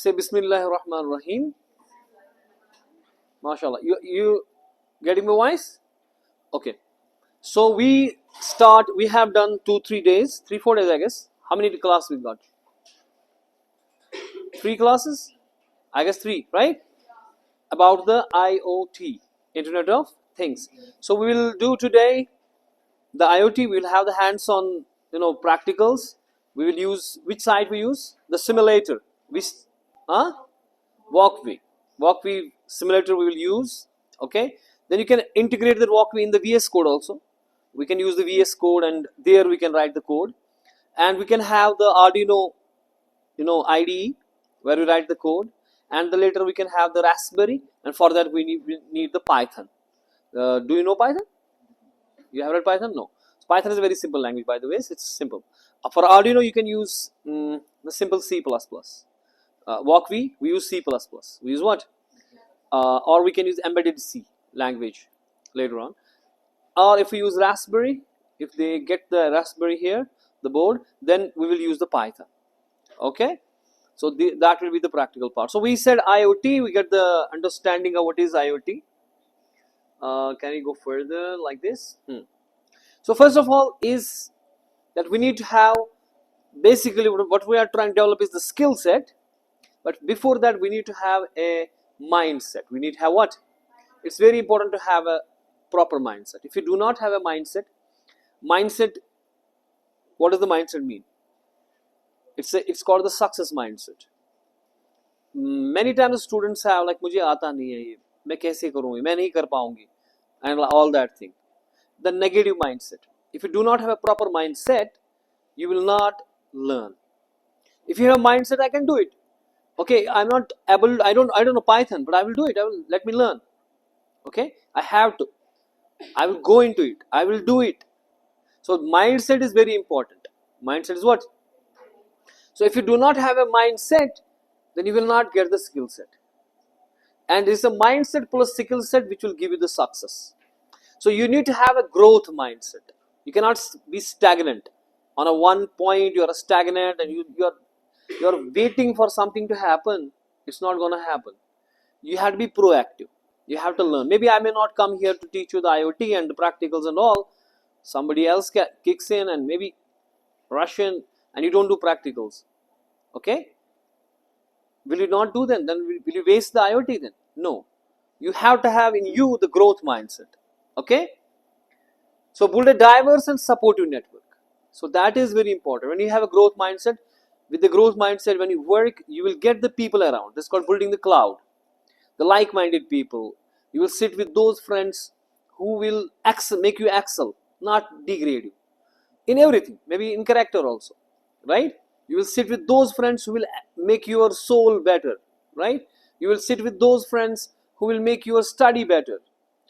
Say Bismillahir Rahmanir Rahim. MashaAllah. You getting my voice? Okay. So we have done 2-3 days, 3-4 days I guess. How many classes we got? 3 classes? I guess 3, right? About the IoT, Internet of Things. So we will do today the IoT. We will have the hands-on, practicals. We will use, which site we use? The simulator. Wokwi. Wokwi simulator we will use. Okay. Then you can integrate the Wokwi in the VS Code also. We can use the VS Code, and there we can write the code. And we can have the Arduino, IDE where we write the code. And later we can have the Raspberry, and for that we need the Python. Do you know Python? You have read Python? No. So Python is a very simple language, by the way. It's simple. For Arduino, you can use the simple C++. Wokwi, we use C++. We use what? Or we can use embedded C language later on. Or if we use Raspberry, if they get the Raspberry here, the board, then we will use the Python. Okay? So that will be the practical part. So we said IoT, we get the understanding of what is IoT. Can we go further like this? So first of all is that we need to have, basically what we are trying to develop is the skill set. But before that we need to have a mindset. We need to have what? It's very important to have a proper mindset. If you do not have a mindset, what does the mindset mean? It's called the success mindset. Many times students have like, मुझे आता नहीं है ये, मैं कैसे करूँगी, मैं नहीं कर पाऊँगी, and all that thing. The negative mindset. If you do not have a proper mindset, you will not learn. If you have a mindset, I can do it. Okay, I'm not able. I don't know Python, but I will do it. Let me learn. Okay, I have to. I will go into it. I will do it. So mindset is very important. Mindset is what? So if you do not have a mindset, then you will not get the skill set. And it's a mindset plus skill set which will give you the success. So you need to have a growth mindset. You cannot be stagnant. On a one point you are stagnant and you're waiting for something to happen. It's not going to happen. You have to be proactive. You have to learn. Maybe I may not come here to teach you the IoT and the practicals and all. Somebody else kicks in and maybe rush in, and you don't do practicals. Okay? Will you not do them? Then will you waste the IoT then? No. You have to have in you the growth mindset. Okay? So build a diverse and supportive network. So that is very important. When you have a growth mindset, with the growth mindset, when you work, you will get the people around. That's called building the cloud. The like-minded people. You will sit with those friends who will make you excel, not degrade you. In everything, maybe in character also. Right? You will sit with those friends who will make your soul better. Right? You will sit with those friends who will make your study better,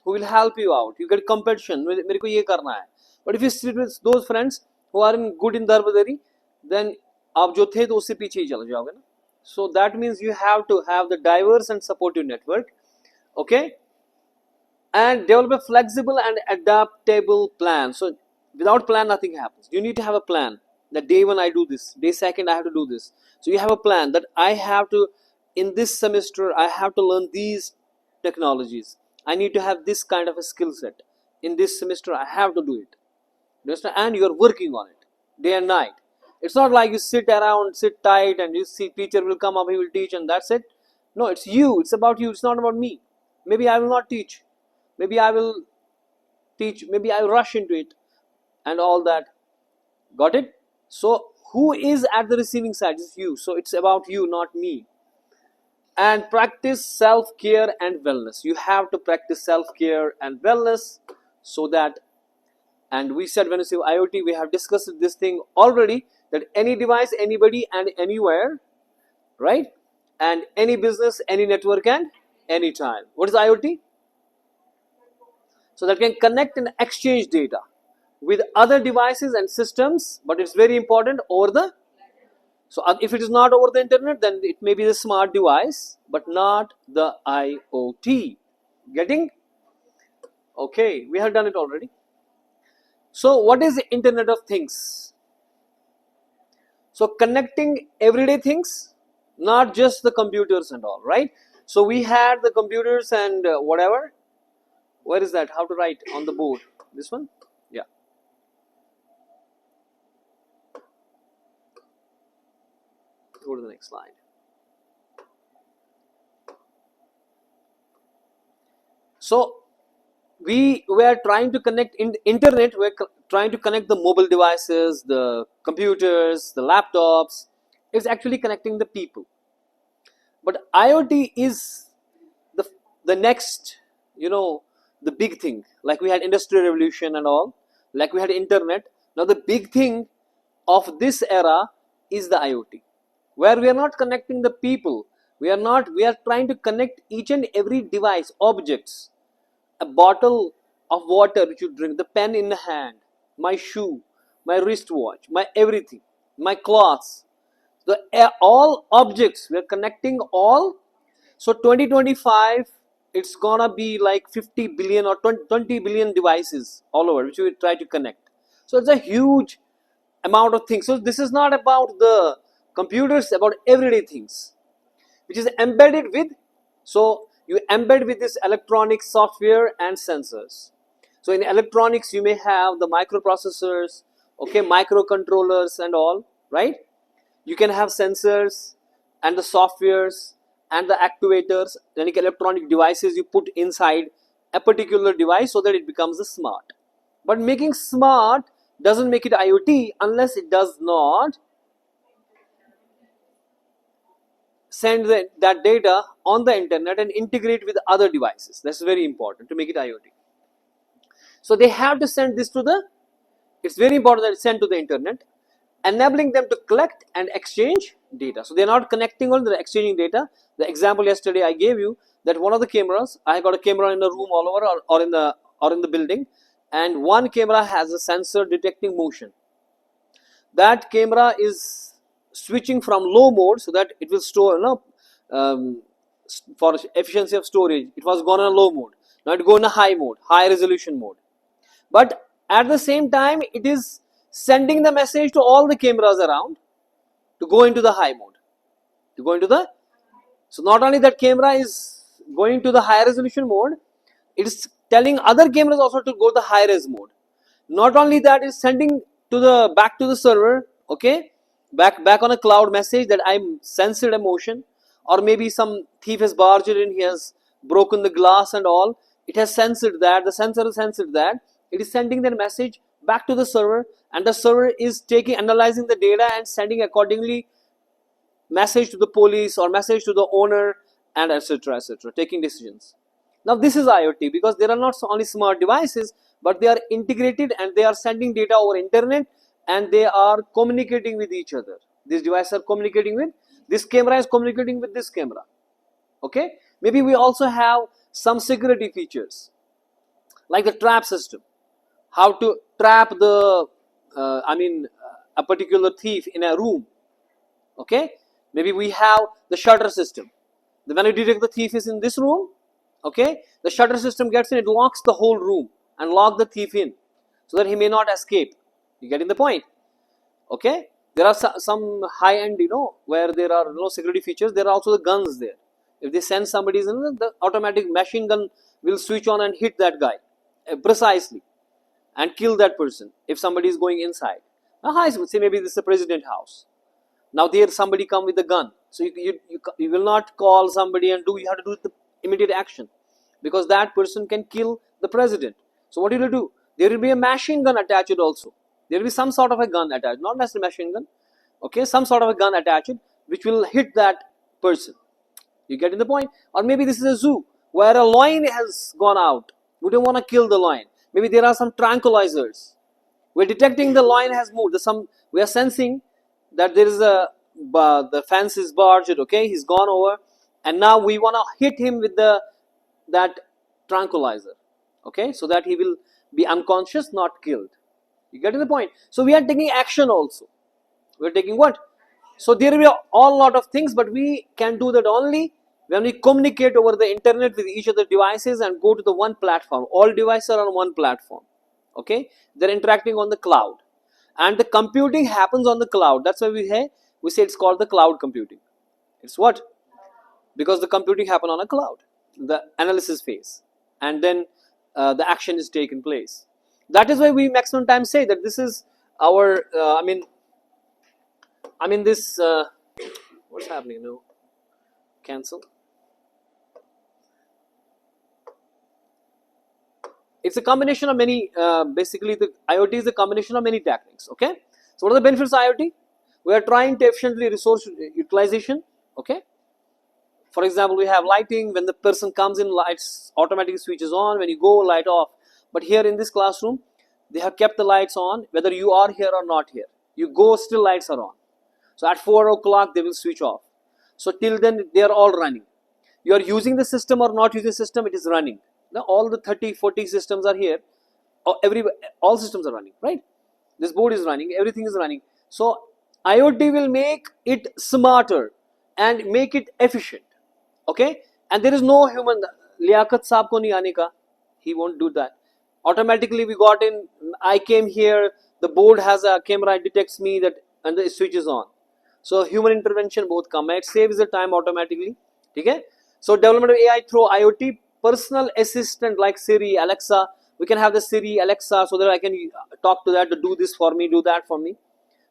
who will help you out. You get competition. मेरे को ये करना है. But if you sit with those friends who are good in darbadari, then आप जो थे तो उससे पीछे ही चले जाओगे ना. So that means you have to have the diverse and supportive network. Okay? And develop a flexible and adaptable plan. So without plan, nothing happens. You need to have a plan. That day one I do this, day second I have to do this. So you have a plan that I have to, in this semester, I have to learn these technologies. I need to have this kind of a skill set. In this semester, I have to do it. And you are working on it day and night. It's not like you sit around, sit tight, and you see teacher will come up, he will teach, and that's it. No, it's you. It's about you. It's not about me. Maybe I will not teach. Maybe I will teach. Maybe I will rush into it, and all that. Got it? So who is at the receiving side? It's you. So it's about you, not me. And practice self-care and wellness. You have to practice self-care and wellness so that, and we said when you say IoT, we have discussed this thing already, that any device, anybody and anywhere, right? And any business, any network and anytime. What is IoT? So that can connect and exchange data with other devices and systems, but it's very important over the, so if it is not over the internet, then it may be the smart device, but not the IoT. Getting? Okay, we have done it already. So what is the Internet of Things? So connecting everyday things not just the computers and all, right? So we had the computers and whatever. Where is that? How to write on the board? This one? Yeah. Go to the next slide. So we were trying to connect in internet. We're trying to connect the mobile devices, the computers, the laptops. It's actually connecting the people. But IoT is the the next, you know, the big thing. Like we had industrial revolution and all, like we had internet. Now the big thing of this era is the IoT, where we are not connecting the people. We are trying to connect each and every device, objects, a bottle of water which you drink, the pen in the hand, my shoe, my wristwatch, my everything, my clothes, the all objects. We are connecting all. So 2025, it's gonna be like 50 billion or 20 billion devices all over which we try to connect. So it's a huge amount of things. So this is not about the computers, about everyday things which is embedded with. So you embed with this electronic software and sensors. So in electronics you may have the microprocessors, okay, microcontrollers and all, right? You can have sensors and the softwares and the actuators, like electronic devices you put inside a particular device so that it becomes a smart. But making smart doesn't make it IoT unless it does not send that data on the internet and integrate with other devices. That's very important to make it IoT. So they have to send this to the, it's very important that it's sent to the internet, enabling them to collect and exchange data. So they're not connecting only, they're exchanging data. The example yesterday I gave you, that one of the cameras, I got a camera in the room all over, or in the building, and one camera has a sensor detecting motion. That camera is switching from low mode so that it will store, for efficiency of storage. It was gone in a low mode. Now it go in a high mode, high resolution mode. But at the same time, it is sending the message to all the cameras around to go into the high mode, to go into the, so not only that camera is going to the high resolution mode, it is telling other cameras also to go to the high res mode. Not only that, it's sending to the back to the server, okay, back on a cloud message that I'm sensed a motion, or maybe some thief has barged in, he has broken the glass and all. It has sensed that, the sensor has sensed that. It is sending that message back to the server, and the server is analyzing the data and sending accordingly message to the police or message to the owner, and etc, etc, taking decisions. Now this is IoT, because there are not only smart devices, but they are integrated and they are sending data over internet and they are communicating with each other. These devices are communicating with, this camera is communicating with this camera, okay. Maybe we also have some security features like the trap system, how to trap the a particular thief in a room, okay. Maybe we have the shutter system. When you detect the thief is in this room, okay, the shutter system gets in, it locks the whole room and lock the thief in so that he may not escape. You getting the point? Okay. There are some high end, where there are security features. There are also the guns there. If they send somebody in, the automatic machine gun will switch on and hit that guy precisely and kill that person if somebody is going inside. Now, say maybe this is a president house. Now there somebody come with a gun, so you will not call somebody and you have to do the immediate action, because that person can kill the president. So what you will do? There will be a machine gun attached also. There will be some sort of a gun attached, not necessarily machine gun, okay, some sort of a gun attached which will hit that person. You getting the point? Or maybe this is a zoo where a lion has gone out. We don't want to kill the lion. Maybe there are some tranquilizers. We're detecting the lion has moved. We are sensing that there is the fence is barged, okay, he's gone over, and now we want to hit him with that tranquilizer, okay, so that he will be unconscious, not killed. You get the point? So we are taking action also. We are taking what? So there will be all lot of things, but we can do that only when we communicate over the internet with each other devices and go to the one platform. All devices are on one platform, okay, they're interacting on the cloud, and the computing happens on the cloud. That's why we say it's called the cloud computing. It's what? Because the computing happen on a cloud, the analysis phase, and then the action is taken place. That is why we maximum time say that this is our I mean this what's happening? No, cancel. It's a combination of many, basically the IoT is a combination of many techniques. Okay, so what are the benefits of IoT? We are trying to efficiently resource utilization. Okay, for example, we have lighting. When the person comes in, lights automatically switches on. When you go, light off. But here in this classroom, they have kept the lights on whether you are here or not here. You go, still lights are on. So at 4 o'clock they will switch off. So till then they are all running. You are using the system or not using the system, it is running. Now all the 30-40 systems are here. All systems are running, right? This board is running, everything is running. So IoT will make it smarter and make it efficient. Okay, and there is no human. Liaquat saab ko nahi aane ka. He won't do that. Automatically we got in. I came here. The board has a camera. It detects me that, and the switch is on. So human intervention both come. It saves the time automatically. Okay. So development of AI through IoT, personal assistant like Siri, Alexa. We can have the Siri, Alexa, so that I can talk to that to do this for me, do that for me.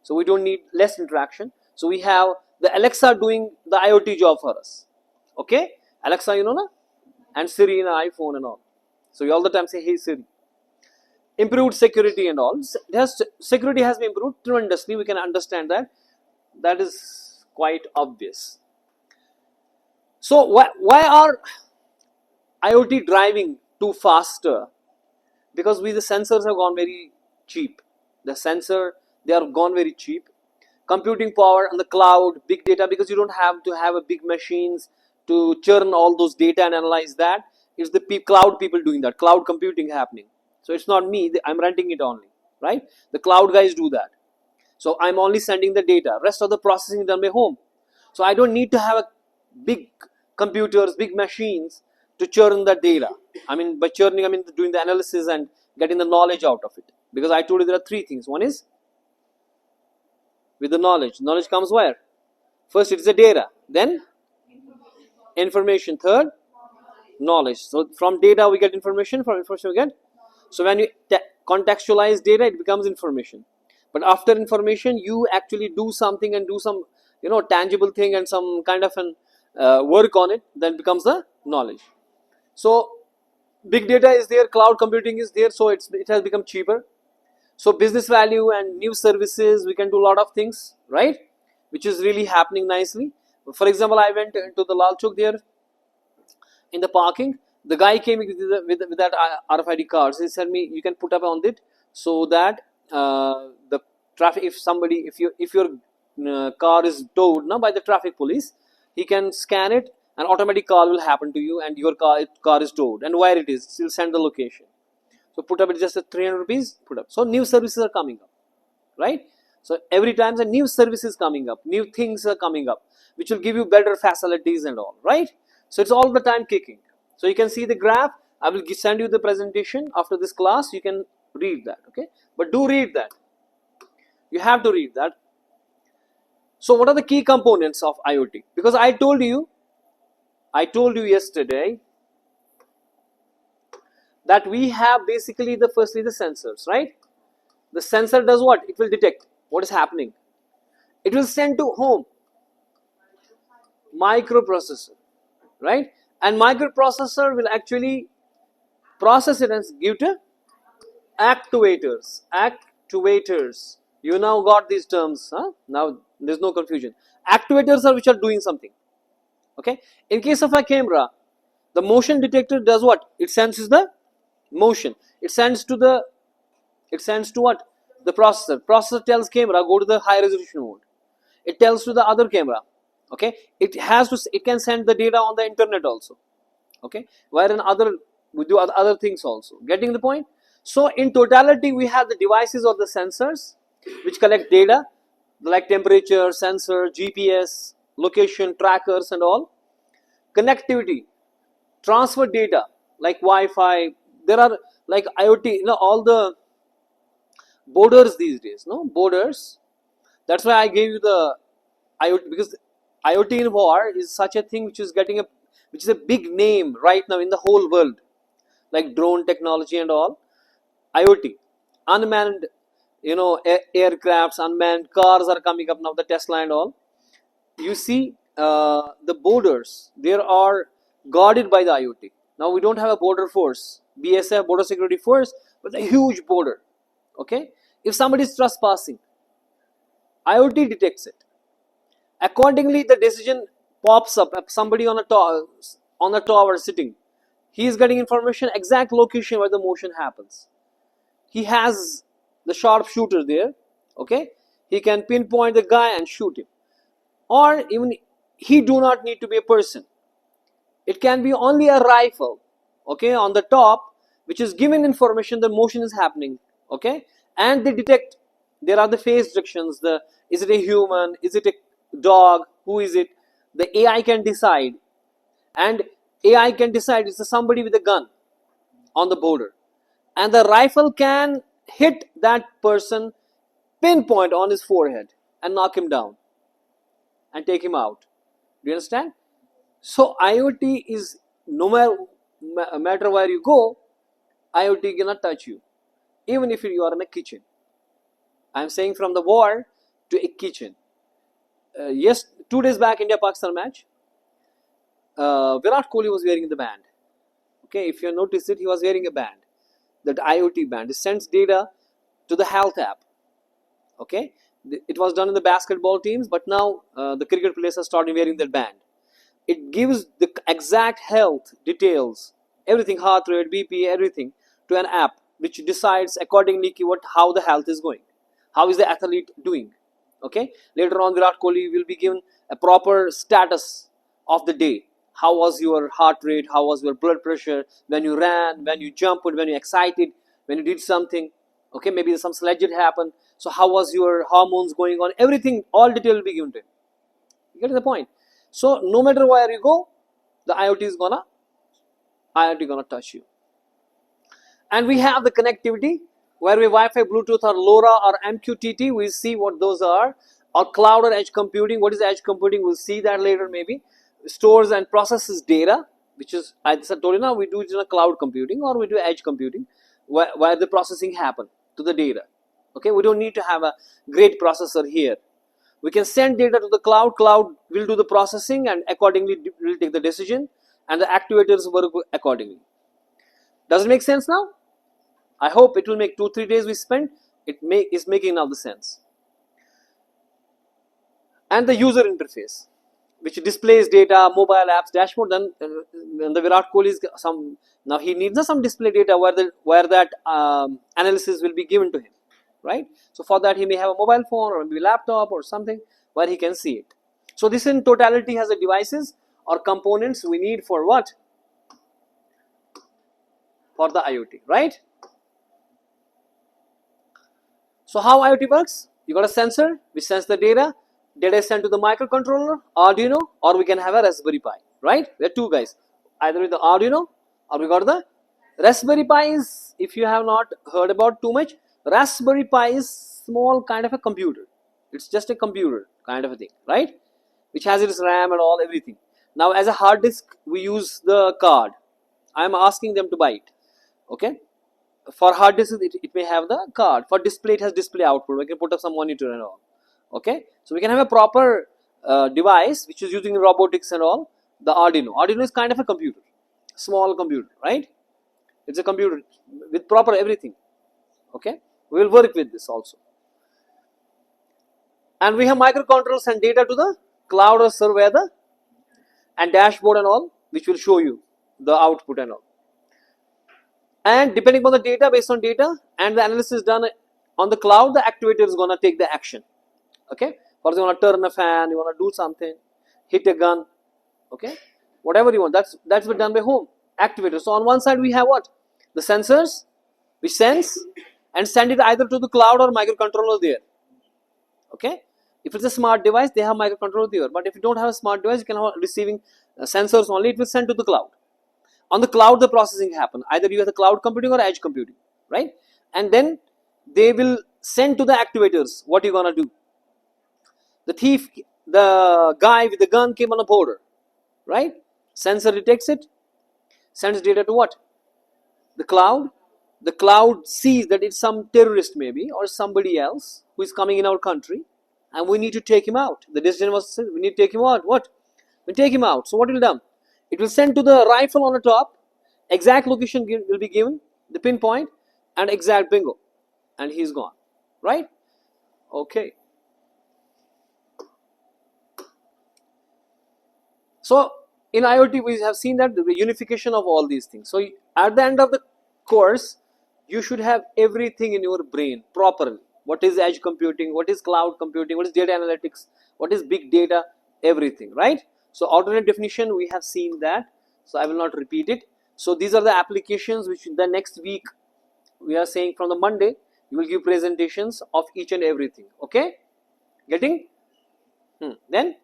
So we don't need less interaction. So we have the Alexa doing the IoT job for us. Okay, Alexa, you know na, and Siri in an iPhone and all. So we all the time say, hey Siri. Improved security and all. Security has been improved tremendously. We can understand that. That is quite obvious. So why are IoT driving too faster? Because the sensors have gone very cheap. The sensor, they are gone very cheap. Computing power on the cloud, big data, because you don't have to have a big machines to churn all those data and analyze that. It's the cloud people doing that, cloud computing happening. So it's not me, I'm renting it only, right? The cloud guys do that. So I'm only sending the data, rest of the processing done by home. So I don't need to have a big computers, big machines to churn the data. I mean, by churning, I mean doing the analysis and getting the knowledge out of it. Because I told you there are three things. One is with the knowledge. Knowledge comes where? First it is the data, then information, third knowledge. So from data we get information, from information we get. So when you contextualize data, it becomes information. But after information, you actually do something and do some, tangible thing and some kind of an work on it, then becomes the knowledge. So big data is there, cloud computing is there, so it has become cheaper. So business value and new services, we can do a lot of things, right? Which is really happening nicely. For example, I went to the Lal Chowk there in the parking. The guy came with that RFID cards. He said me, you can put up on it so that the traffic, if your car is towed now by the traffic police, he can scan it and automatic call will happen to you and your car is towed and where it is, he'll send the location. So put up it just at 300 rupees, put up. So new services are coming up, right? So every time the new service is coming up, new things are coming up, which will give you better facilities and all, right? So it's all the time kicking. So you can see the graph. I will send you the presentation after this class. You can read that, okay? But do read that. You have to read that. So what are the key components of IoT? Because I told you yesterday that we have basically firstly the sensors, right? The sensor does what? It will detect what is happening. It will send to home microprocessor, right? And microprocessor will actually process it and give to actuators. Actuators. You now got these terms, huh? Now there's no confusion. Actuators are which are doing something. Okay. In case of a camera, the motion detector does what? It senses the motion. It sends to what? The processor. Processor tells camera go to the high resolution mode. It tells to the other camera. Okay. It can send the data on the internet also. Okay. Wherein we do other things also. Getting the point? So in totality, we have the devices or the sensors which collect data like temperature, sensor, GPS, location, trackers and all. Connectivity, transfer data like Wi-Fi. There are like IoT, all the borders these days, borders. That's why I gave you the IoT, because IoT in war is such a thing which is a big name right now in the whole world, like drone technology and all. IoT, unmanned, aircrafts, unmanned cars are coming up now, the Tesla and all. You see, the borders there are guarded by the IoT. Now we don't have a border force, BSF, border security force, but a huge border. Okay, if somebody is trespassing, IoT detects it. Accordingly, the decision pops up. Somebody on a tower sitting, he is getting information, exact location where the motion happens. He has the sharpshooter there. Okay, he can pinpoint the guy and shoot him. Or even he do not need to be a person. It can be only a rifle, okay, on the top, which is given information the motion is happening, okay, and they detect. There are the face directions. Is it a human? Is it a dog? Who is it? The AI can decide, and AI can decide it's somebody with a gun on the border, and the rifle can hit that person, pinpoint on his forehead, and knock him down, and take him out. Do you understand? So IoT is no matter where you go, IoT cannot touch you, even if you are in a kitchen. I am saying from the war to a kitchen. Yes, 2 days back, India-Pakistan match, Virat Kohli was wearing the band. Okay, if you notice it, he was wearing a band. That IoT band. It sends data to the health app. Okay, it was done in the basketball teams, but now the cricket players are starting wearing that band. It gives the exact health details, everything, heart rate, BP, everything, to an app which decides accordingly how the health is going, how is the athlete doing. Okay, later on Virat Kohli will be given a proper status of the day. How was your heart rate? How was your blood pressure? When you ran, when you jumped, when you excited, when you did something. Okay, maybe some sledge happened. So how was your hormones going on? Everything, all detail will be given to him. You get the point? So no matter where you go, the IoT is gonna touch you. And we have the connectivity where we Wi-Fi, Bluetooth, or LoRa or MQTT. We see what those are. Or cloud or edge computing. What is edge computing? We'll see that later maybe. Stores and processes data, which is, I told you now, we do it in a cloud computing or we do edge computing, where the processing happen to the data. Okay, we don't need to have a great processor here. We can send data to the cloud. Cloud will do the processing and accordingly will take the decision, and the actuators work accordingly. Does it make sense now? I hope it will make 2-3 days we spent. It's making now the sense. And the user interface, which displays data, mobile apps, dashboard. Then the Virat Kohli is now he needs some display data where that analysis will be given to him, right? So for that he may have a mobile phone or maybe laptop or something where he can see it. So this in totality has the devices or components we need for what? For the IoT, right? So how IoT works? You got a sensor which sends the data. Data is sent to the microcontroller, Arduino, or we can have a Raspberry Pi, right? We are two guys, either with the Arduino or we got the Raspberry Pi. Is, if you have not heard about too much, Raspberry Pi is small kind of a computer. It's just a computer kind of a thing, right? Which has its RAM and all, everything. Now as a hard disk, we use the card. I am asking them to buy it, okay? For hard disk, it may have the card. For display, it has display output. We can put up some monitor and all. Okay, so we can have a proper device which is using robotics and all. The Arduino is kind of a computer, small computer, right? It's a computer with proper everything. Okay, we will work with this also. And we have microcontrollers and data to the cloud or server and dashboard and all, which will show you the output and all. And depending upon the data, based on data and the analysis done on the cloud, the actuator is gonna take the action. Okay, for example, you want to turn a fan, you want to do something, hit a gun, okay, whatever you want, that's been done by whom? Activator. So on one side we have what? The sensors which sense and send it either to the cloud or microcontroller there. Okay, if it's a smart device, they have microcontroller there, but if you don't have a smart device, you can have receiving sensors only, it will send to the cloud. On the cloud the processing happen, either you have the cloud computing or edge computing, right? And then they will send to the actuators what you're gonna do. The thief the guy with the gun came on a border, right? Sensor detects it, sends data to what? The cloud. The cloud sees that it's some terrorist maybe or somebody else who is coming in our country, and we need to take him out. The decision was we need to take him out. What? We take him out. So what will done? It will send to the rifle on the top. Exact location will be given, the pinpoint, and exact bingo, and he's gone. Right? Okay. So in IoT we have seen that the unification of all these things. So at the end of the course, you should have everything in your brain properly. What is edge computing? What is cloud computing? What is data analytics? What is big data? Everything, right? So alternate definition, we have seen that. So I will not repeat it. So these are the applications which the next week we are saying from the Monday, you will give presentations of each and everything. Okay? Getting? Then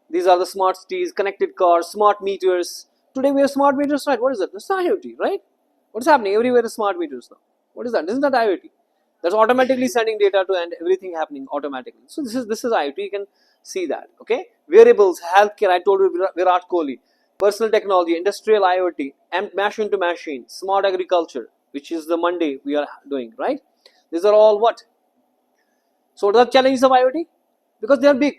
these are the smart cities, connected cars, smart meters. Today we have smart meters, right? What is that? That's IoT, right? What's happening? Everywhere is smart meters now. What is that? Isn't that IoT? That's automatically sending data to and everything happening automatically. So this is IoT. You can see that. Okay. Wearables, healthcare. I told you Virat Kohli. Personal technology, industrial IoT, and machine to machine, smart agriculture, which is the Monday we are doing, right? These are all what? So what are the challenges of IoT? Because they are big.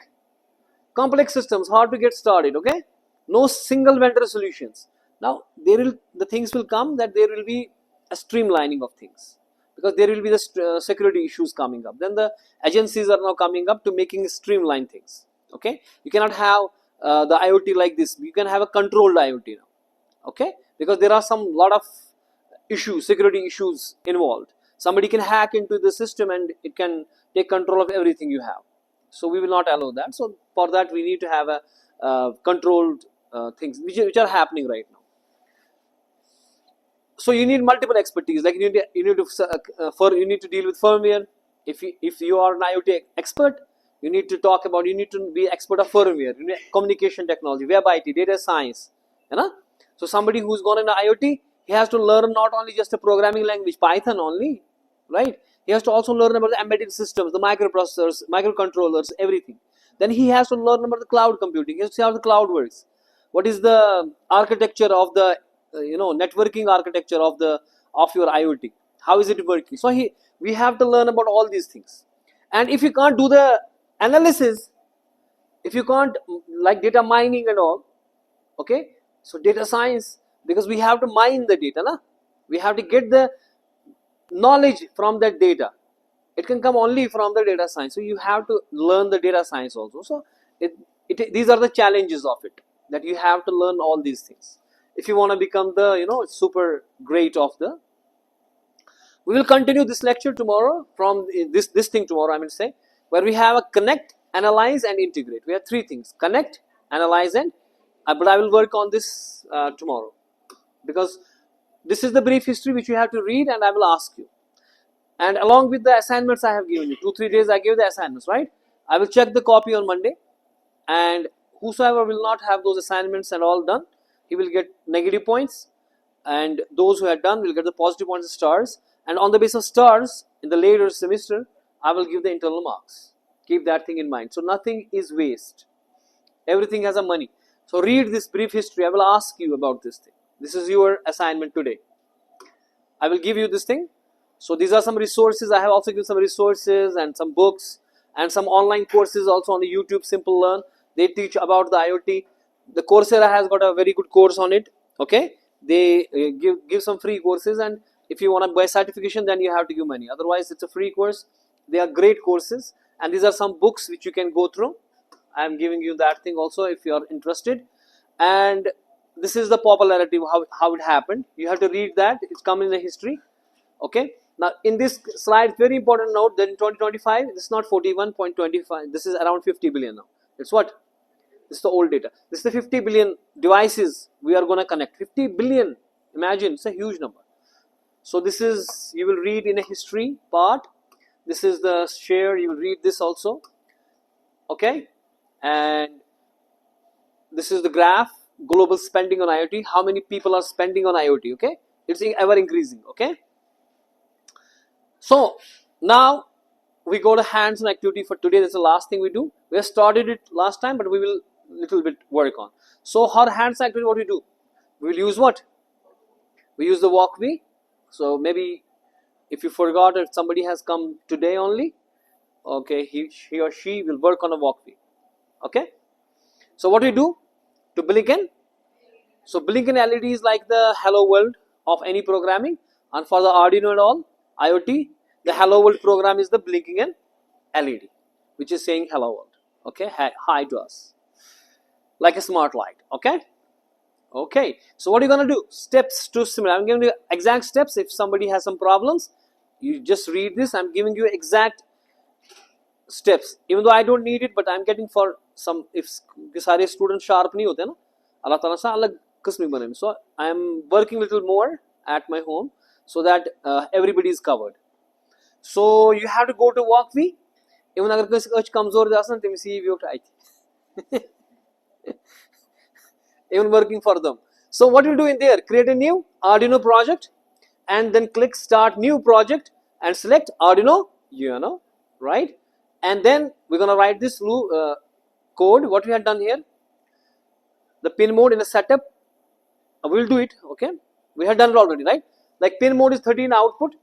Complex systems, hard to get started. Okay, no single vendor solutions. Now the things will come that there will be a streamlining of things, because there will be the security issues coming up. Then the agencies are now coming up to making streamline things. Okay, you cannot have the IoT like this. You can have a controlled IoT now. Okay, because there are some lot of issues, security issues involved. Somebody can hack into the system and it can take control of everything you have. So we will not allow that. So for that we need to have a controlled things which are happening right now. So you need multiple expertise. Like you need to deal with firmware. If you are an IoT expert, you need to talk about. You need to be expert of firmware, communication technology, web IT, data science. You know? So somebody who's gone in IoT, he has to learn not only just a programming language, Python only, right? He has to also learn about the embedded systems, the microprocessors, microcontrollers, everything. Then he has to learn about the cloud computing. He has to see how the cloud works. What is the architecture of the networking architecture of your IoT? How is it working? So we have to learn about all these things. And if you can't do the analysis, if you can't like data mining and all, okay, so data science, because we have to mine the data, na? We have to get the knowledge from that data. It can come only from the data science. So you have to learn the data science also. So these are the challenges of it, that you have to learn all these things if you want to become the super great of the. We will continue this lecture tomorrow from this thing tomorrow, I mean say, where we have a connect, analyze and integrate. We have three things: connect, analyze and but I will work on this tomorrow, because this is the brief history which you have to read and I will ask you. And along with the assignments I have given you, 2-3 days I gave the assignments, right? I will check the copy on Monday, and whosoever will not have those assignments and all done, he will get negative points, and those who have done will get the positive points and stars. And on the basis of stars, in the later semester, I will give the internal marks. Keep that thing in mind. So nothing is waste. Everything has a money. So read this brief history. I will ask you about this thing. This is your assignment today. I will give you this thing. So these are some resources. I have also given some resources and some books and some online courses also on the YouTube Simple Learn. They teach about the IoT. The Coursera has got a very good course on it. Okay, they give some free courses, and if you want to buy certification, then you have to give money. Otherwise, it's a free course. They are great courses, and these are some books which you can go through. I am giving you that thing also if you are interested. And this is the popularity, how it happened. You have to read that. It's come in the history. Okay. Now in this slide, very important note that in 2025, this is not 41.25. This is around 50 billion now. It's what? This is the old data. This is the 50 billion devices we are going to connect. 50 billion. Imagine, it's a huge number. So this is, you will read in a history part. This is the share. You will read this also. Okay. And this is the graph. Global spending on IoT. How many people are spending on IoT? Okay. It's ever increasing. Okay. So now we go to hands-on activity for today. That's the last thing we do. We have started it last time, but we will little bit work on. So our hands-on activity, what we do? We will use what? We use the Wokwi. So maybe if you forgot, if somebody has come today only, okay, he or she will work on a Wokwi. Okay. So what do we do to blinken? So blinken LED is like the hello world of any programming, and for the Arduino and all IoT, the hello world program is the blinking and LED, which is saying hello world. Okay, hi to us, like a smart light. Okay. Okay. So what are you gonna do? Steps to simulate. I'm giving you exact steps. If somebody has some problems, you just read this. I'm giving you exact steps. Even though I don't need it, but I'm getting for some. If सारे students sharp नहीं होते ना, अल्लाह ताला से अलग किस्म बने. So I am working little more at my home so that everybody is covered. So you have to go to Wokwi. Even अगर किसी कुछ कमजोर जाता है, तभी सी व्यू उठाई. Even working for them. So what you do in there? Create a new Arduino project, and then click Start New Project and select Arduino Uno, right? And then we're gonna write this code. What we have done here? The pin mode in a setup. We'll do it. Okay. We have done it already, right? Like pin mode is 13 output.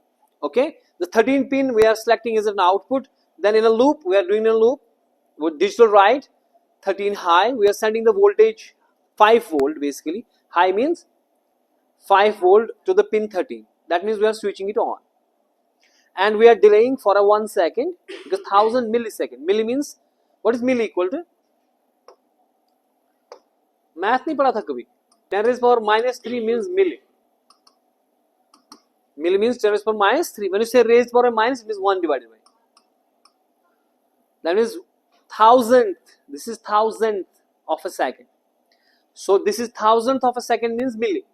Okay. The 13 pin we are selecting is an output. Then in a loop, we are doing a loop with digital write 13 high. We are sending the voltage 5 volt basically. High means 5 volt to the pin 13. That means we are switching it on. And we are delaying for a 1 second because 1000 millisecond. Milli means, what is milli equal to? Math नहीं पढ़ा था कभी. 10 raised power minus 3 means milli. Milli means 10 raised power minus 3. When you say raised power minus, it means 1 divided by. That means 1000th. This is 1000th of a second. So this is 1000th of a second means milli.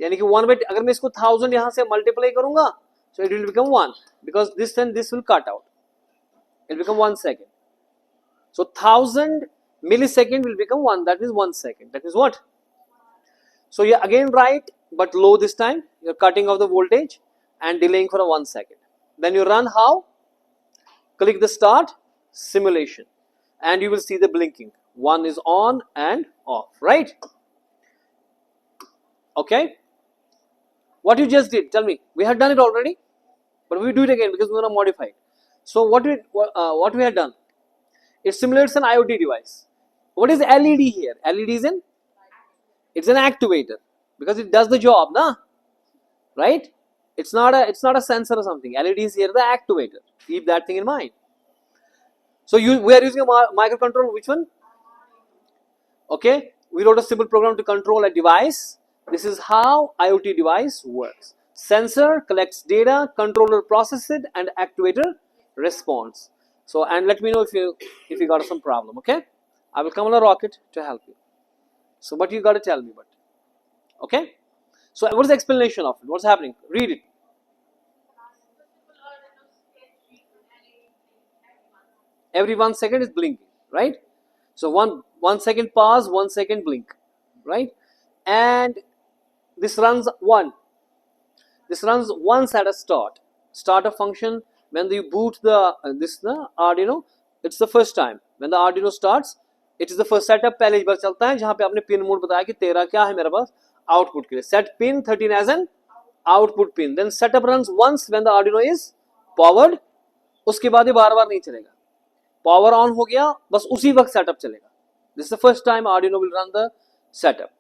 यानी कि 1 by, अगर मैं इसको 1000 यहाँ से multiply करूँगा, so it will become 1 because this and this will cut out. It will become 1 second. So 1000 millisecond will become 1. That means 1 second. That means what? So you again write, but low this time. You're cutting off the voltage and delaying for a 1 second. Then you run how? Click the start simulation, and you will see the blinking. One is on and off, right? Okay. What you just did, tell me. We have done it already, but we do it again because we want to modify it. So what we have done? It simulates an IoT device. What is LED here? LED is it's an activator because it does the job, na? Right? It's not a sensor or something. LED is here the activator. Keep that thing in mind. So we are using a microcontroller. Which one? Okay. We wrote a simple program to control a device. This is how IoT device works. Sensor collects data, controller processes it, and actuator responds. So, and let me know if you got some problem. Okay, I will come on a rocket to help you. So, but you got to tell me. But okay. So, what is the explanation of it? What's happening? Read it. Every 1 second is blinking, right? So, one second pause, 1 second blink, right? And this runs This runs once at a start. Start a function when you boot the Arduino. It's the first time when the Arduino starts. It is the first setup. पहले एक बार चलता है जहाँ पे आपने pin mode बताया कि तेरा क्या है मेरे पास आउटपुट के लिए. Set pin 13 as an output pin. Then setup runs once when the Arduino is powered. उसके बाद ये बार-बार नहीं चलेगा. Power on हो गया बस उसी वक्त setup चलेगा. This is the first time Arduino will run the setup.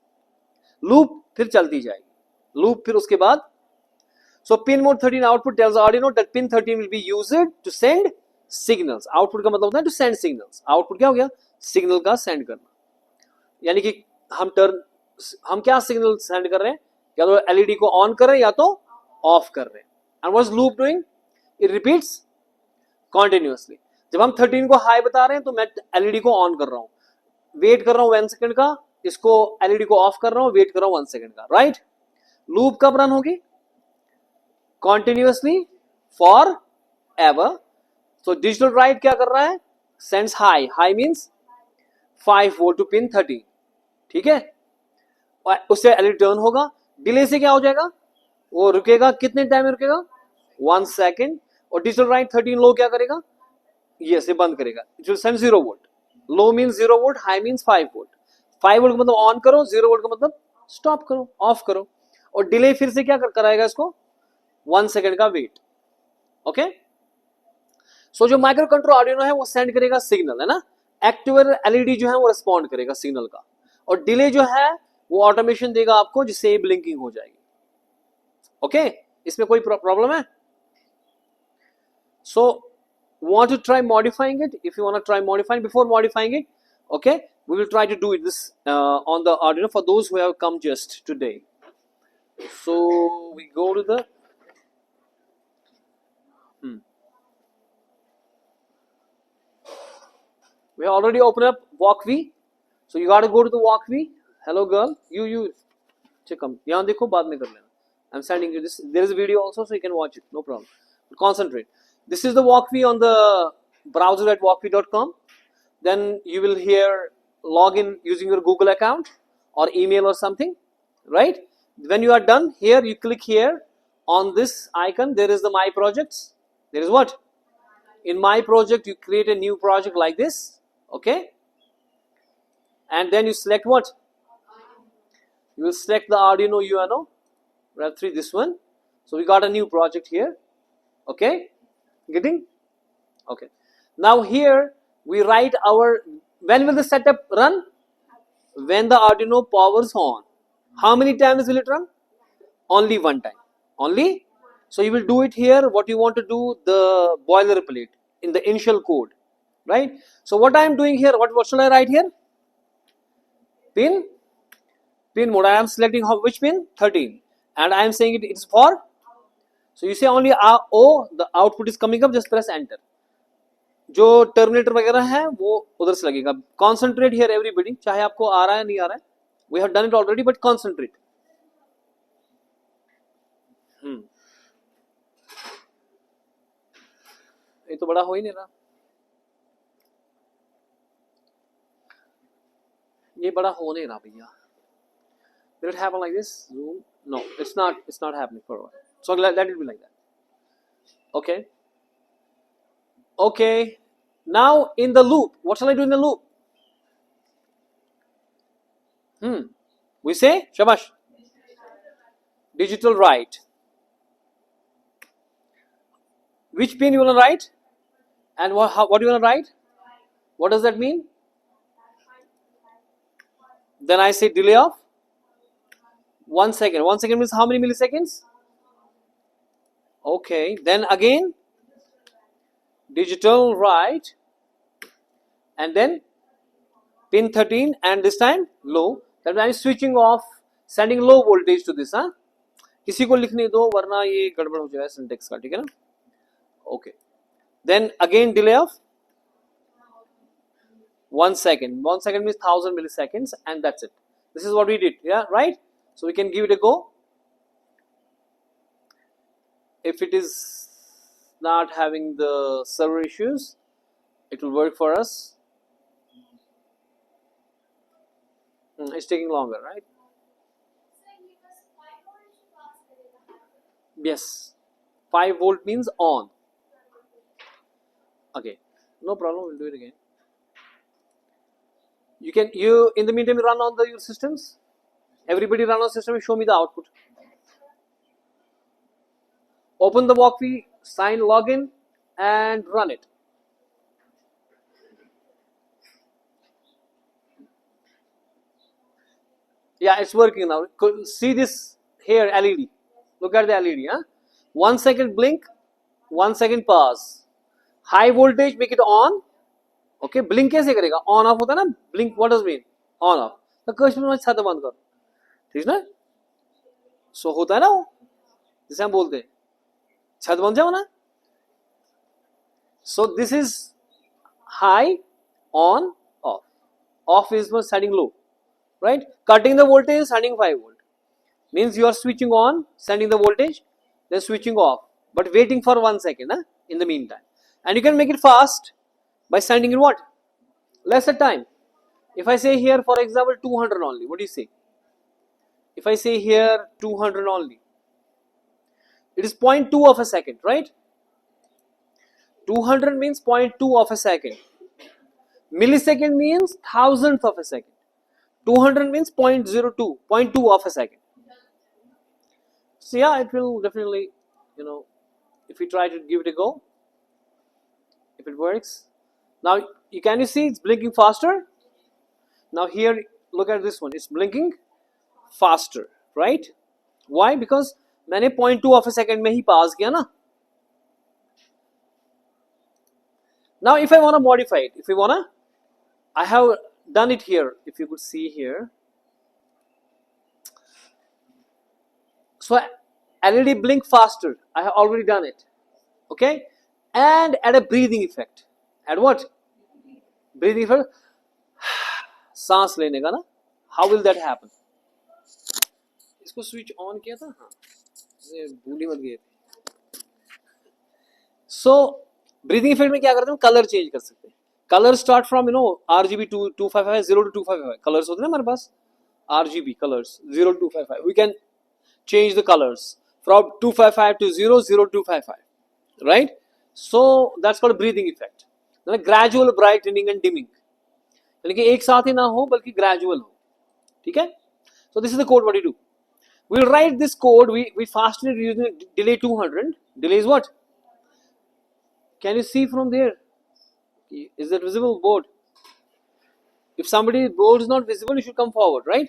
Loop फिर चलती जाएगी. Loop फिर उसके बाद. So pin mode 13 output tells Arduino that pin 13 will be used to send signals. Output का मतलब होता है to send signals. Output क्या हो गया? Signal का send करना. यानी कि हम क्या signal send कर रहे हैं? या तो LED को on कर रहे हैं या तो off कर रहे हैं. And what is loop doing? It repeats continuously. जब हम 13 को high बता रहे हैं तो मैं LED को on कर रहा हूँ. Wait कर रहा हूँ 1 second का. इसको LED को off कर रहा हूँ. Wait कर रहा हूँ 1 second का. Right? Loop कब run होगी? Continuously forever. So digital write क्या कर रहा है? Sends high. High means 5 volt to pin 13. ठीक है? उससे LED turn होगा. Delay से क्या हो जाएगा? वो रुकेगा कितने टाइम में रुकेगा? 1 second. और digital write 13 low क्या करेगा? Yes, ये बंद करेगा. It will send 0 volt. Low means 0 volt, high means 5 volt. 5 volt का मतलब ऑन करो, 0 volt का मतलब स्टॉप करो, ऑफ करो. और डिले फिर से क्या कराएगा इसको? 1 सेकेंड का वेट. ओके. सो जो माइक्रो कंट्रोल आर्डिनो है वो सेंड करेगा सिग्नल, है ना. एक्टिवेटर एलईडी जो है वो रिस्पॉन्ड करेगा सिग्नल का, और डिले जो है वो ऑटोमेशन देगा आपको, जिससे ब्लिंकिंग हो जाएगी. ओके. इसमें कोई प्रॉब्लम है? सो want to try modifying it? If you want to try modifying, before modifying it, okay, we will try to do it this on the Arduino for those who have come just today. So we go to the we already opened up Wokwi, so you got to go to the Wokwi. Hello girl, you check come yahan dekho, baad mein kar lena. I'm sending you this. There is a video also, so you can watch it, no problem. But concentrate. This is the Wokwi on the browser at wokwi.com. Then you will here log in using your Google account or email or something, right? When you are done, here you click here on this icon. There is the My Projects. There is what? In My Project, you create a new project like this, okay? And then you select what? You will select the Arduino UNO, Rev 3, this one. So we got a new project here, okay? Getting? Okay. Now here we write our, when will the setup run? When the Arduino powers on. How many times will it run? Only one time. Only? So you will do it here, what you want to do, the boilerplate in the initial code, right? So what I am doing here, what should I write here? Pin mode. I am selecting which pin? 13. And I am saying it is for. So you say only O, the output is coming up, just press enter. जो terminator वगैरह है वो उधर से लगेगा. Concentrate here everybody, चाहे आपको आ रहा है नहीं आ रहा है. We have done it already, but concentrate. ये तो बड़ा हो ही नहीं रहा. ये बड़ा हो नहीं रहा भैया. Will it happen like this? Zoom? No, it's not happening for a while. So let it be like that. Okay. Okay. Now in the loop, what shall I do in the loop? We say, Shabash, digital write. Which pin you want to write? And what do you want to write? What does that mean? Then I say delay of 1 second. 1 second means how many milliseconds? Okay. Then again, digital write, and then pin 13, and this time low. That means I am switching off, sending low voltage to this. हाँ, किसी को लिखने दो वरना ये गड़बड़ हो जाएगा सिंटेक्स का, ठीक है ना? Okay. Then again delay of 1 second. 1 second means 1000 milliseconds, and that's it. This is what we did. Yeah, right? So we can give it a go. If it is not having the server issues, it will work for us. It's taking longer, right? Yes. 5 volt means on. Okay, no problem, we'll do it again. You in the meantime run on your systems. Everybody run on system and show me the output. Open the Wokwi, sign login, and run it. Yeah, it's working now. See this here LED. Look at the LED. Huh? 1 second blink, 1 second pause. High voltage, make it on. Okay, blink कैसे करेगा? On off होता है ना? Blink, what does it mean? On off. तो कश में छत बंद करो, ठीक ना? So होता है ना वो, जिसे हम बोलते हैं छत बंद जाओ ना. So this is high, on, off. Off is setting low, right? Cutting the voltage, sending 5 volt. Means you are switching on, sending the voltage, then switching off, but waiting for 1 second in the meantime. And you can make it fast by sending in what? Lesser time. If I say here, for example, 200 only, what do you say? If I say here 200 only, it is 0.2 of a second, right? 200 means 0.2 of a second. Millisecond means thousandth of a second. 200 means 0.02, 0.2 of a second. So yeah, it will definitely, if we try to give it a go, if it works. Now, can you see it's blinking faster? Now here, look at this one. It's blinking faster, right? Why? Because मैंने 0.2 of a second में ही pass किया ना. Now, if I want to modify it, I have done it here. If you could see here. So LED blink faster. I have already done it. Okay? And add a breathing effect. Add what? Breathing effect. सांस लेने का ना. How will that happen? इसको switch on किया था. हाँ. भूल ही मत गए. So breathing effect में क्या करते हैं? Color change कर सकते हैं. Color start from RGB 255 0 to 255. Colors होते हैं ना हमारे पास. RGB colors 0 to 255. We can change the colors from 255 to 0 0 to 255. Right? So that's called breathing effect. Gradual brightening and dimming. यानी कि एक साथ ही ना हो बल्कि gradual हो. ठीक है? So this is the code. What do you do? We'll write this code. We fastly using delay 200. Delay is what? Can you see from there? Is that visible board? If somebody's board is not visible, you should come forward, right?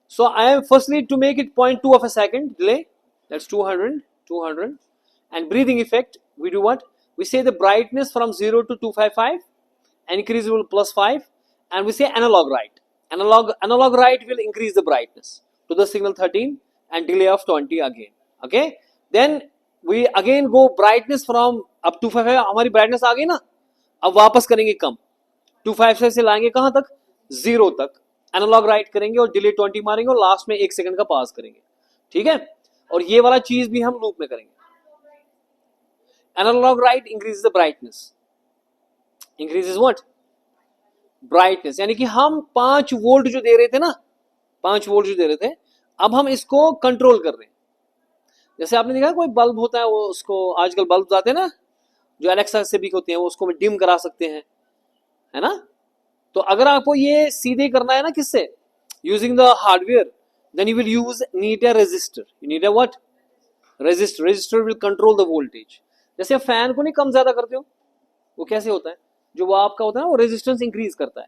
So I am firstly to make it 0.2 of a second delay. That's 200. And breathing effect, we do what? We say the brightness from 0 to 255 and increase will plus 5. And we say analog write. Analog write will increase the brightness to the signal 13 and delay of 20 again. Okay? Then we again go brightness from up 255. हमारी brightness आ गई ना. अब वापस करेंगे कम. 255 से लाएंगे कहां तक? 0 तक. एनालॉग राइट करेंगे और डिले 20 मारेंगे और लास्ट में 1 सेकंड का पास करेंगे. ठीक है? और ये वाला चीज भी हम लूप में करेंगे. Analog write increase the brightness. Increases what? Brightness. यानी कि हम 5 वोल्ट जो दे रहे थे ना, 5 वोल्ट जो दे रहे थे, अब हम इसको कंट्रोल कर रहे हैं. जैसे आपने देखा कोई बल्ब होता है, वो उसको आजकल बल्ब आते हैं ना जो एलेक्सा से भी होते हैं, वो उसको डिम करा सकते हैं, है ना? तो अगर आपको ये सीधे करना है ना किससे? Using the hardware, then you will need a resistor. You need a what? Resistor. Resistor will control the voltage. जैसे फैन को नहीं कम ज्यादा करते हो, वो कैसे होता है? जो वो आपका होता है ना, वो रेजिस्टेंस इंक्रीज करता है.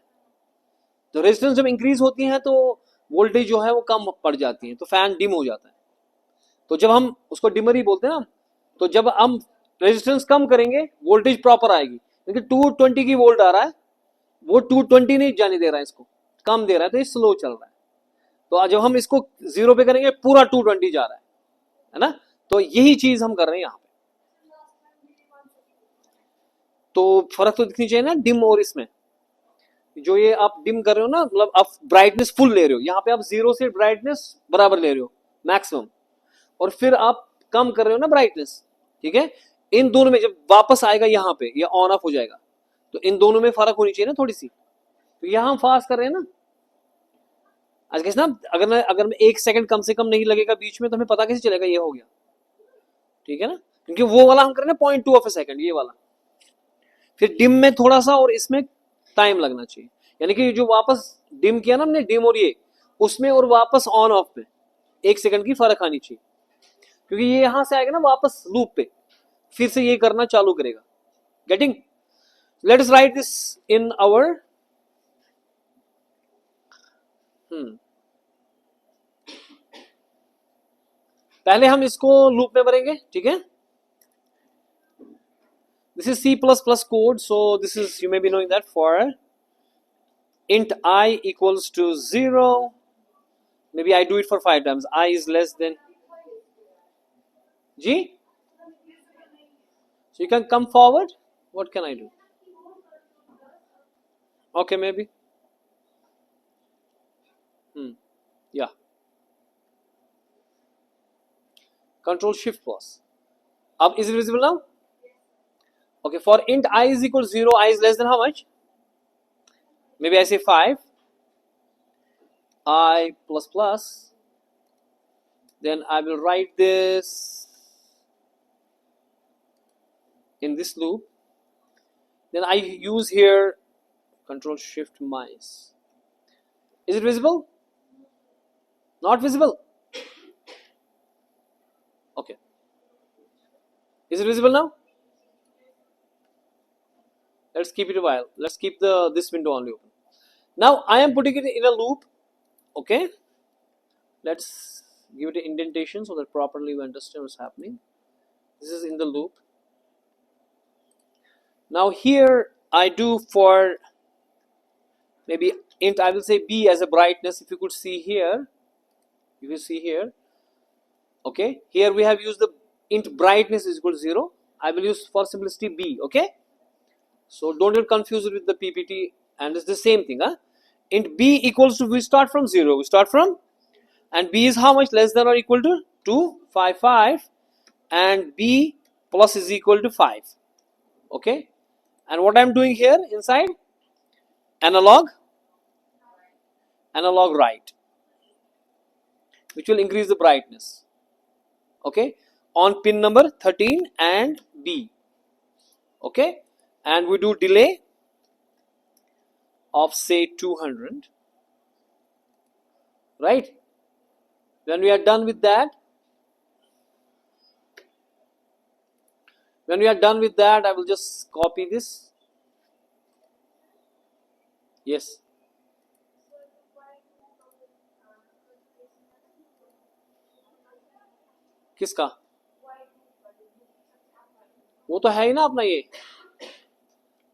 तो रेजिस्टेंस जब इंक्रीज होती है तो वोल्टेज जो है वो कम पड़ जाती है, तो फैन डिम हो जाता है. तो जब हम उसको डिमर ही बोलते हैं ना, तो जब हम रेजिस्टेंस कम करेंगे वोल्टेज प्रॉपर आएगी. क्योंकि 220 की वोल्ट आ रहा है, वो 220 नहीं जाने दे रहा है, इसको कम दे रहा है, तो ये स्लो चल रहा है. तो जब हम इसको 0 पे करेंगे पूरा 220 जा रहा है ना? तो यही चीज हम कर रहे हैं यहाँ पे. तो फर्क तो दिखनी चाहिए ना डिम और इसमें. जो ये आप डिम कर रहे हो ना, मतलब आप ब्राइटनेस फुल ले रहे हो, यहाँ पे आप 0 से ब्राइटनेस बराबर ले रहे हो मैक्सिमम, और फिर आप कम कर रहे हो ना ब्राइटनेस. ठीक है? इन दोनों में जब वापस आएगा यहाँ पे, ये ऑन ऑफ हो जाएगा, तो इन दोनों में फर्क होनी चाहिए ना थोड़ी सी. तो यहाँ हम फास्ट कर रहे हैं ना. आज कैसे ना, अगर मैं 1 सेकंड कम से कम नहीं लगेगा बीच में, तो हमें पता कैसे चलेगा ये हो गया. ठीक है ना? क्योंकि वो वाला हम कर रहे हैं 0.2 ऑफ ए सेकंड, ये वाला. फिर डिम में थोड़ा सा और इसमें टाइम लगना चाहिए. यानी कि जो वापस डिम किया ना हमने, डिम और ये, उसमें और वापस ऑन ऑफ में 1 सेकंड की फर्क आनी चाहिए. क्योंकि ये यहां से आएगा ना वापस लूप पे, फिर से ये करना चालू करेगा. Getting? Let us write this in our पहले हम इसको लूप में भरेंगे. ठीक है? This is C++ code, so this is, you may be knowing that, for int I equals to 0. Maybe I do it for 5 times. I is less than G. So you can come forward. What can I do? Okay, maybe. Yeah. Control Shift plus. Is it visible now? Okay, for int I is equal to 0, I is less than how much? Maybe I say 5. I plus plus. Then I will write this. in this loop, then I use here Control Shift minus. Is it visible? Not visible? Okay. Is it visible now? Let's keep it a while. Let's keep this window only open. Now I am putting it in a loop. Okay. Let's give it an indentation so that properly we understand what's happening. This is in the loop. Now here I do for maybe int, I will say B as a brightness. If you could see here, you will see here. Okay, here we have used the int brightness is equal to 0. I will use for simplicity B. Okay, so don't get confused with the PPT, and it's the same thing. Int B equals to, we start from 0. We start from, and B is how much? Less than or equal to 255, and B plus is equal to 5. Okay, and what I'm doing here inside, analog right, which will increase the brightness. Okay, on pin number 13 and B. Okay, and we do delay of say 200, right? When we are done with that, I will just copy this. Yes. किसका? वो तो है ही ना अपना ये,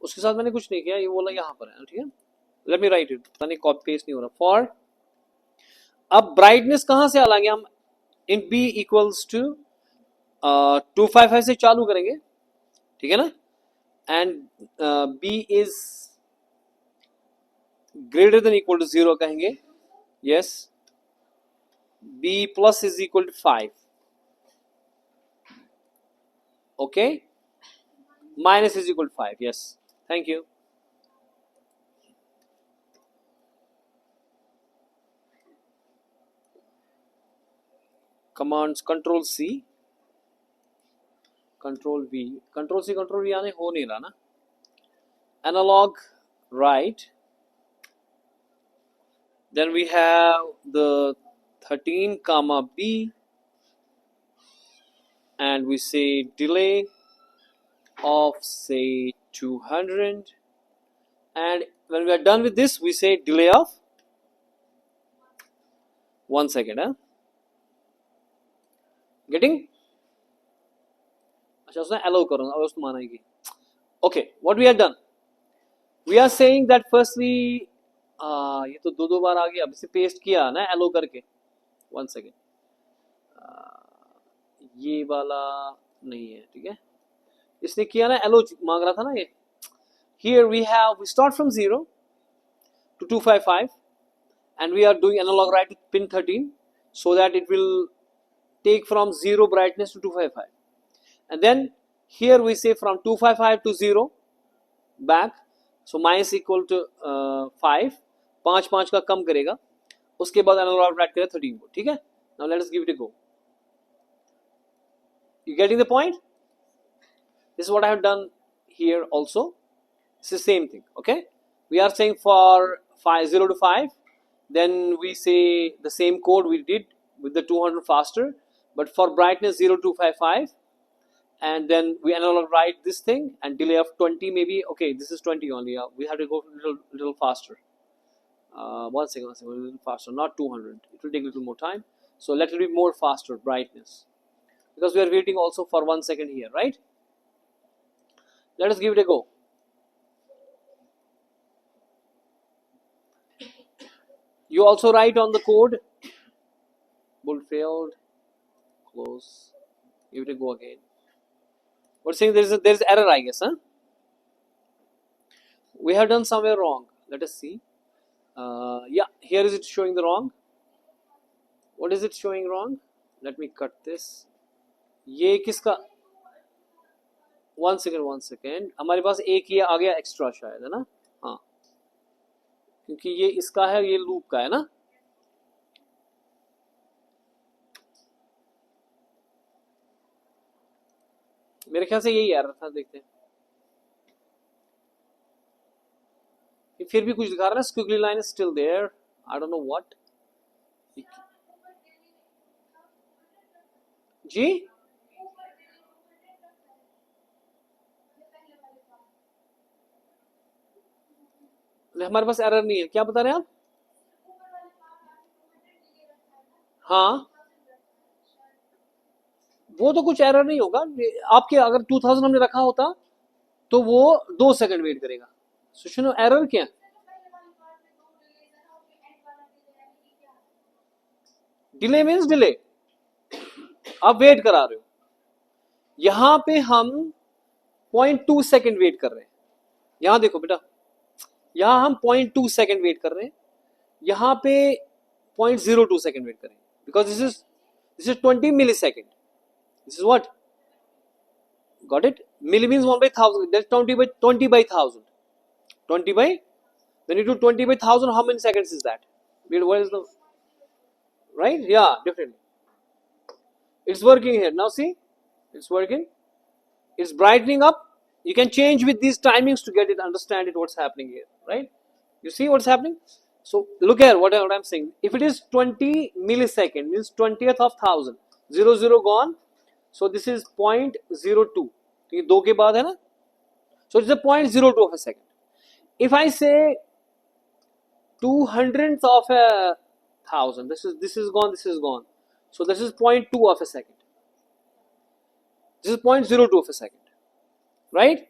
उसके साथ मैंने कुछ नहीं किया, ये बोला यहाँ पर है, ठीक है. लेट मी राइट इट, पता नहीं कॉपी पेस्ट नहीं हो रहा. फॉर, अब ब्राइटनेस कहाँ से लाएंगे हम? इन बी इक्वल्स टू 255 से चालू करेंगे, ठीक है ना. And b is greater than equal to 0 कहेंगे. Yes, b plus is equal to 5. Okay, minus is equal to 5. Yes, thank you. Commands Control C, Control V, Control C, Control V आने हो नहीं रहा ना. Analog right, then we have the 13 comma B, and we say delay of say 200, and when we are done with this we say delay of 1 second. Getting? अच्छा, उसने allow करो, अब उसको मानेगी. Okay, what we have done, we are saying that firstly ये तो दो बार आ गया, अब इसे पेस्ट किया ना allow करके. 1 second, ये वाला नहीं है, ठीक है, इसने किया ना, एलो मांग रहा था ना ये. Here we start from 0 to 255, and we are doing analog right with pin 13, so that it will take from 0 brightness to 255, and then here we say from 255 to 0 back, so minus equal to 5, 5 का कम करेगा, उसके बाद analog right करेगा 13 को, ठीक है. Now let us give it a go. You getting the point? This is what I have done here also. It's the same thing. Okay, we are saying for 0 to 5, then we say the same code we did with the 200 faster, but for brightness 0 to 55, and then we analog write this thing, and delay of 20 maybe. Okay, this is 20 only. We have to go little faster. 1 second, a little faster, not 200. It will take a little more time. So let it be more faster brightness, because we are waiting also for 1 second here, right? Let us give it a go. You also write on the code, bull failed, close, give it a go again. We're saying there is error, I guess, huh? We have done somewhere wrong. Let us see. Yeah, here is it showing the wrong. What is it showing wrong? Let me cut this. ये किसका? 1 second, हमारे पास एक ये आ गया extra शायद, है ना. हाँ, क्योंकि ये इसका है, ये लूप का है ना. मेरे ख्याल से यही एरर था, देखते हैं। फिर भी कुछ दिखा रहा है, squiggly line is still there, I don't know what. जी हमारे पास एरर नहीं है, क्या बता रहे हैं आप? हाँ, वो तो कुछ एरर नहीं होगा आपके, अगर 2000 हमने रखा होता तो वो 2 सेकंड वेट करेगा। सुनो एरर क्या, डिले मीन्स डिले, आप वेट करा रहे हो। यहां पे हम 0.2 सेकंड वेट कर रहे हैं, यहां देखो बेटा, यहां हम 0.2 सेकंड वेट कर रहे हैं, यहां पे 0.02 सेकंड वेट करें, because this is 20 millisecond, this is what, got it? Milli means 1/1000, that's 20/1000, 20 by, when you do 20/1000, how many seconds is that? What is the, right? Yeah, definitely. It's working here. Now see, it's working. It's brightening up. You can change with these timings to get it, understand it, what's happening here, right? You see what's happening? So look at what I'm saying. If it is 20 millisecond, means 20th of 1000, 00 gone. So this is 0.02. ये दो के बाद है ना? So it's a 0.02 of a second. If I say 200th of a thousand, this is gone, this is gone. So this is 0.2 of a second. This is 0.02 of a second, right?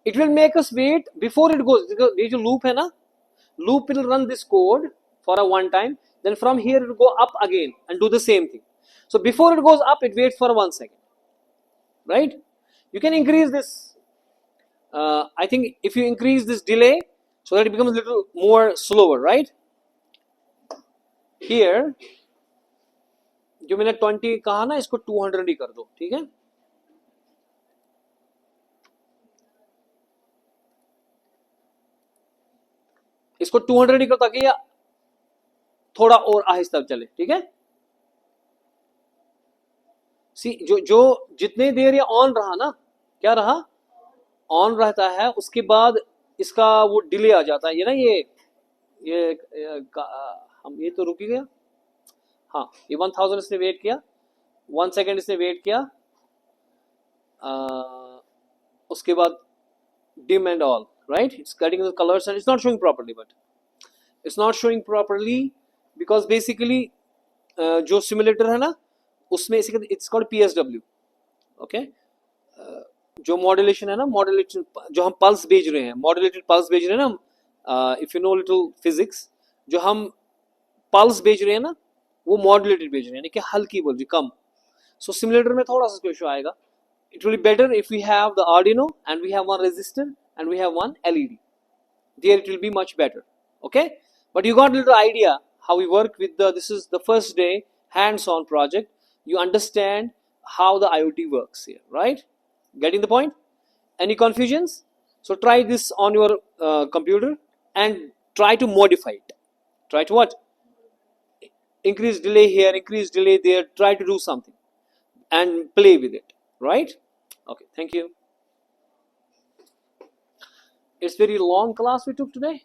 It will make us wait before it goes. ये जो loop है ना, loop will run this code for a one time. Then from here it will go up again and do the same thing. So before it goes up, it waits for 1 second, right? You can increase this. I think if you increase this delay so that it becomes a little more slower, right? Here, जो मैंने 20 कहा ना, इसको 200 ही कर दो, ठीक है? इसको 200 ही करो ताकि ये थोड़ा और आहिस्ता चले, ठीक है? सी जो जितने देर ये ऑन रहा ना, क्या रहा, ऑन रहता है, उसके बाद इसका वो डिले आ जाता है, ये ना ये हम ये तो रुक ही गया। हाँ, ये 1000 इसने वेट किया, 1 सेकेंड इसने वेट किया, उसके बाद dim and all, right? It's cutting the colors and it's not showing properly, but it's not showing properly because basically जो सिमुलेटर है ना, उसमें it's called PSW, okay? जो मॉड्यूलेशन है ना, मॉड्यूलेशन जो हम पल्स भेज रहे हैं, मॉड्यूलेटेड पल्स भेज रहे हैं ना, if you know little physics, जो हम पल्स भेज रहे हैं ना, वो मॉड्यूलेटेड भेज रहे हैं, यानी कि हल्की बोल रही, कम। सो सिमुलेटर में थोड़ा सा इशू आएगा। It will be better if we have the Arduino and we have one resistor and we have one LED. There it will be much better. Okay? But you got a little idea how we work with this is the first day hands-on project. You understand how the IoT works here, right? Getting the point? Any confusions? So try this on your computer and try to modify it. Try to what? Increase delay here, increase delay there, try to do something and play with it, right? Okay, thank you. It's very long class we took today.